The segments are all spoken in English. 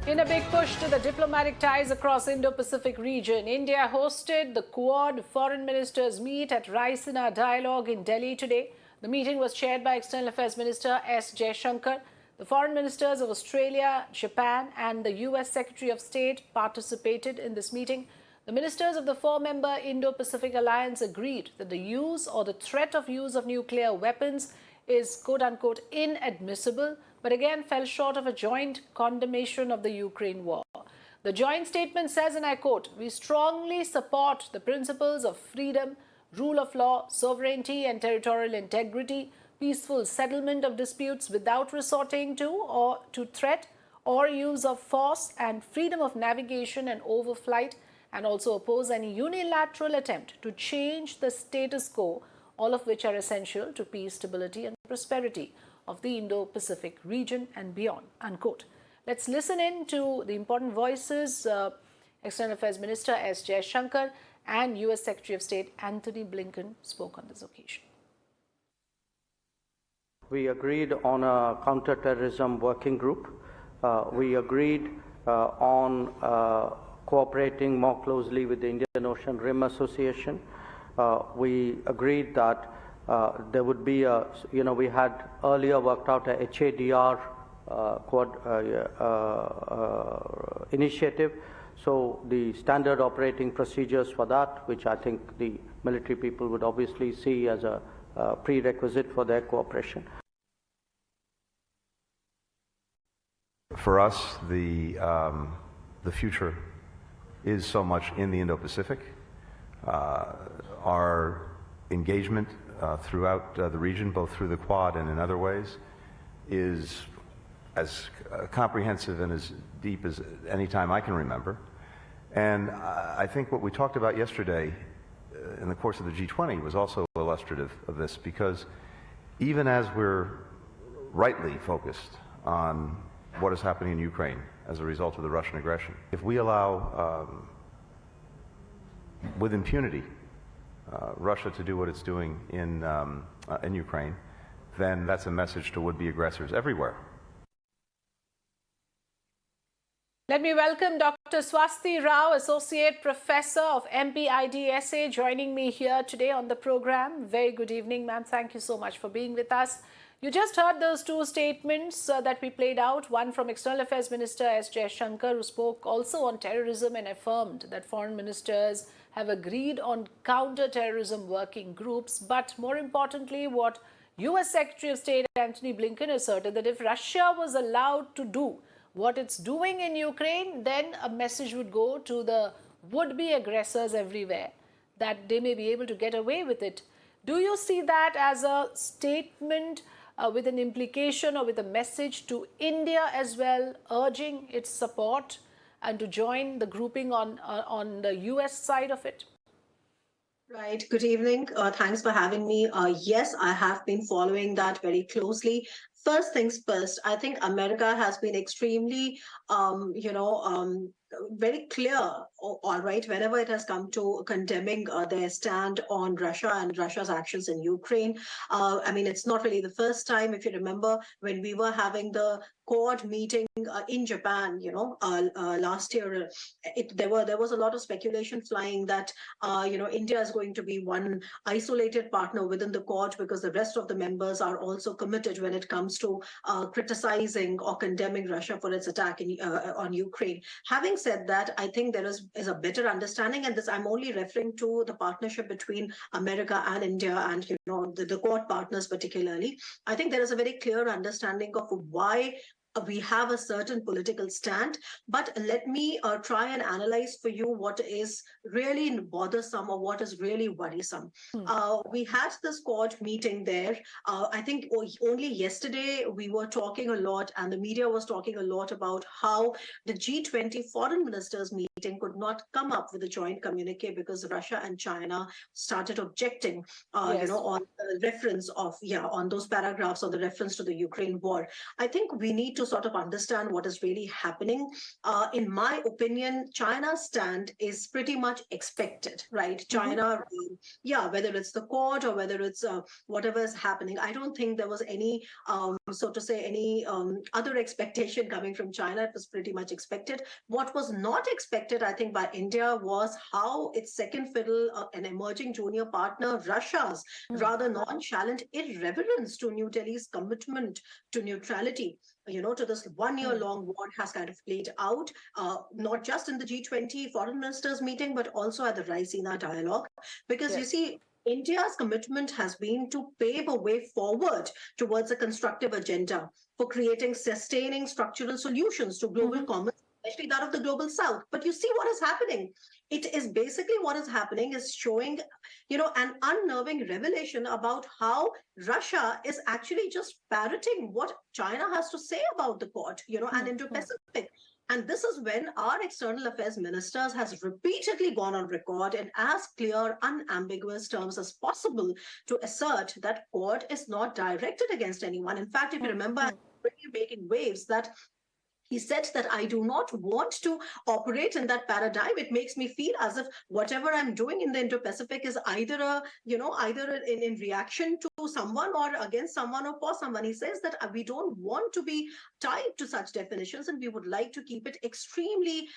In a big push to the diplomatic ties across Indo-Pacific region, India hosted the QUAD foreign ministers meet at Raisina Dialogue in Delhi today. The meeting was chaired by External Affairs Minister Jaishankar. The foreign ministers of Australia, Japan and the US Secretary of State participated in this meeting. The ministers of the four-member Indo-Pacific Alliance agreed that the use or the threat of use of nuclear weapons is quote-unquote inadmissible, but again fell short of a joint condemnation of the Ukraine war. The joint statement says, and I quote, "We strongly support the principles of freedom, rule of law, sovereignty and territorial integrity, peaceful settlement of disputes without resorting to threat or use of force, and freedom of navigation and overflight, and also oppose any unilateral attempt to change the status quo, all of which are essential to peace, stability and prosperity of the Indo-Pacific region and beyond," unquote. Let's listen in to the important voices. External Affairs Minister Jaishankar and US Secretary of State Antony Blinken spoke on this occasion. We agreed on a counter-terrorism working group. We agreed on cooperating more closely with the Indian Ocean Rim Association. We agreed that there would be a, we had earlier worked out a HADR initiative. So the standard operating procedures for that, which I think the military people would obviously see as a prerequisite for their cooperation. For us, the future is so much in the Indo-Pacific. Our engagement throughout the region, both through the QUAD and in other ways, is as comprehensive and as deep as any time I can remember. And I think what we talked about yesterday in the course of the G20 was also illustrative of this, because even as we're rightly focused on what is happening in Ukraine as a result of the Russian aggression, if we allow with impunity Russia to do what it's doing in Ukraine, then that's a message to would-be aggressors everywhere. Let me welcome Dr. Swasti Rao, Associate Professor of MPIDSA, joining me here today on the program. Very good evening, ma'am. Thank you so much for being with us. You just heard those two statements that we played out, one from External Affairs Minister Jaishankar, who spoke also on terrorism and affirmed that foreign ministers have agreed on counter-terrorism working groups. But more importantly, what US Secretary of State Antony Blinken asserted, that if Russia was allowed to do what it's doing in Ukraine, then a message would go to the would-be aggressors everywhere that they may be able to get away with it. Do you see that as a statement with an implication or with a message to India as well, urging its support and to join the grouping on the US side of it? Right. Good evening. Thanks for having me. Yes, I have been following that very closely. First things first, I think America has been extremely, very clear, all right, whenever it has come to condemning their stand on Russia and Russia's actions in Ukraine. I mean, it's not really the first time. If you remember, when we were having the QUAD meeting in Japan, last year, there was a lot of speculation flying that, India is going to be one isolated partner within the QUAD because the rest of the members are also committed when it comes to criticizing or condemning Russia for its attack on Ukraine. Having said that, I think there is a better understanding, and this I'm only referring to the partnership between America and India and the QUAD partners particularly. I think there is a very clear understanding of why we have a certain political stand, but let me try and analyze for you what is really bothersome or what is really worrisome. We had this QUAD meeting there. I think only yesterday we were talking a lot, and the media was talking a lot about how the G20 foreign ministers meeting could not come up with a joint communique because Russia and China started objecting, Yes. On the reference of, on those paragraphs on the reference to the Ukraine war. I think we need to to sort of understand what is really happening. In my opinion, China's stand is pretty much expected, right? China, whether it's the Quad or whether it's whatever is happening, I don't think there was any, so to say, any other expectation coming from China. It was pretty much expected. What was not expected, I think, by India was how its second fiddle, an emerging junior partner, Russia's rather nonchalant irreverence to New Delhi's commitment to neutrality, to this 1 year long war has kind of played out, not just in the G20 foreign ministers meeting, but also at the Raisina dialogue. Because you see, India's commitment has been to pave a way forward towards a constructive agenda for creating sustaining structural solutions to global commons, especially that of the global south. But you see what is happening. It is basically what is happening is showing, an unnerving revelation about how Russia is actually just parroting what China has to say about the Quad, and Indo-Pacific. And this is when our external affairs ministers has repeatedly gone on record in as clear, unambiguous terms as possible to assert that Quad is not directed against anyone. In fact, if you remember, really making waves that he said that I do not want to operate in that paradigm. It makes me feel as if whatever I'm doing in the Indo-Pacific is either in reaction to someone or against someone or for someone. He says that we don't want to be tied to such definitions, and we would like to keep it extremely,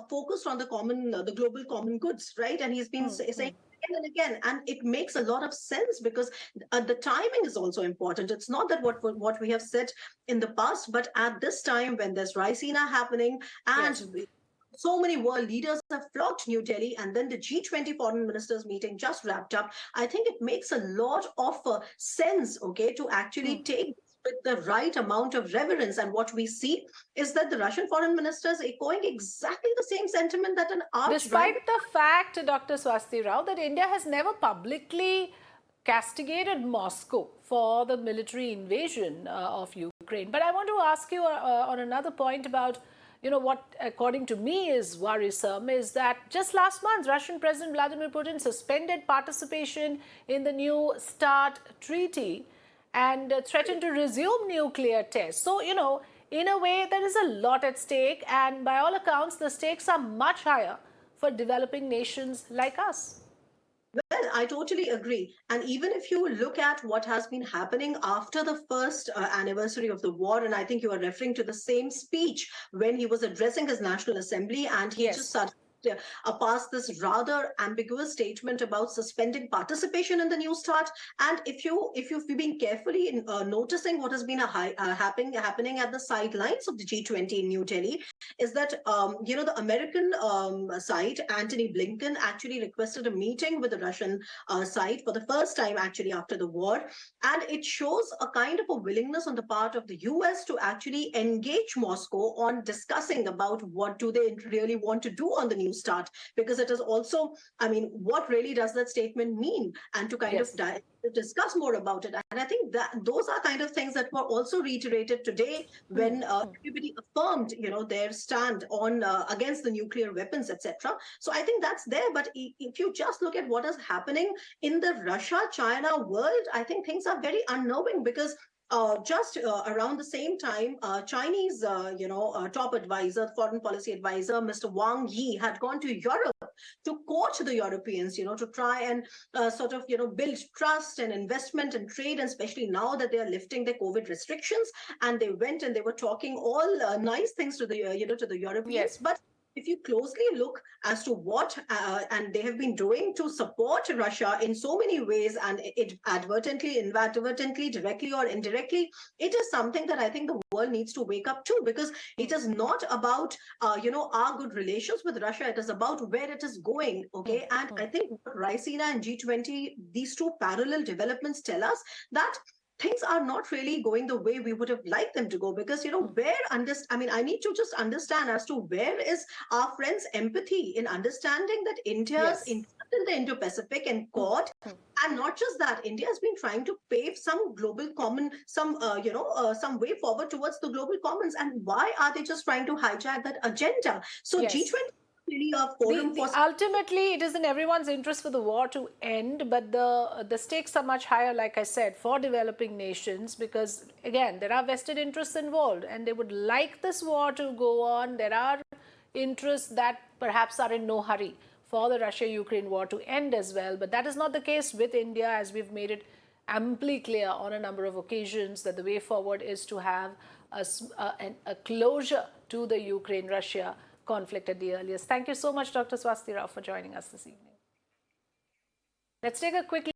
focused on the global common goods, right? And he's been saying again and again, and it makes a lot of sense because the timing is also important. It's not that what we have said in the past, but at this time when there's Raisina happening and so many world leaders have flocked New Delhi, and then the G20 foreign ministers meeting just wrapped up, I think it makes a lot of sense, to actually take with the right amount of reverence. And what we see is that the Russian foreign minister is echoing exactly the same sentiment that an despite the fact, Dr. Swasti Rao, that India has never publicly castigated Moscow for the military invasion of Ukraine. But I want to ask you on another point about, what according to me is worrisome is that just last month, Russian President Vladimir Putin suspended participation in the New START treaty and threatened to resume nuclear tests. So, in a way, there is a lot at stake. And by all accounts, the stakes are much higher for developing nations like us. Well, I totally agree. And even if you look at what has been happening after the first anniversary of the war, and I think you are referring to the same speech when he was addressing his National Assembly, and he just started past this rather ambiguous statement about suspending participation in the New START. And if you've been carefully noticing what has been happening at the sidelines of the G20 in New Delhi, is that the American side, Antony Blinken, actually requested a meeting with the Russian side for the first time actually after the war, and it shows a kind of a willingness on the part of the US to actually engage Moscow on discussing about what do they really want to do on the New START, because it is also, what really does that statement mean, and to kind of discuss more about it. And I think that those are kind of things that were also reiterated today when everybody affirmed, their stand on against the nuclear weapons, etc. So I think that's there. But if you just look at what is happening in the Russia-China world, I think things are very unnerving, because just around the same time, Chinese, top advisor, foreign policy advisor, Mr. Wang Yi, had gone to Europe to court the Europeans, to try and build trust and investment and trade, and especially now that they are lifting their COVID restrictions. And they went and they were talking all nice things to the, to the Europeans. But if you closely look as to what and they have been doing to support Russia in so many ways, and it inadvertently, directly or indirectly, it is something that I think the world needs to wake up to, because it is not about our good relations with Russia. It is about where it is going. Okay, and I think Raisina and G20, these two parallel developments tell us that things are not really going the way we would have liked them to go, because I need to just understand as to where is our friends' empathy in understanding that India's interest in the Indo-Pacific and Quad, and not just that, India has been trying to pave some global common, some way forward towards the global commons. And why are they just trying to hijack that agenda? So G20 really a forum for Ultimately, it is in everyone's interest for the war to end, but the stakes are much higher, like I said, for developing nations, because again, there are vested interests involved and they would like this war to go on. There are interests that perhaps are in no hurry for the Russia-Ukraine war to end as well, but that is not the case with India, as we've made it amply clear on a number of occasions that the way forward is to have a closure to the Ukraine-Russia conflict at the earliest. Thank you so much, Dr. Swasti Rao, for joining us this evening. Let's take a quick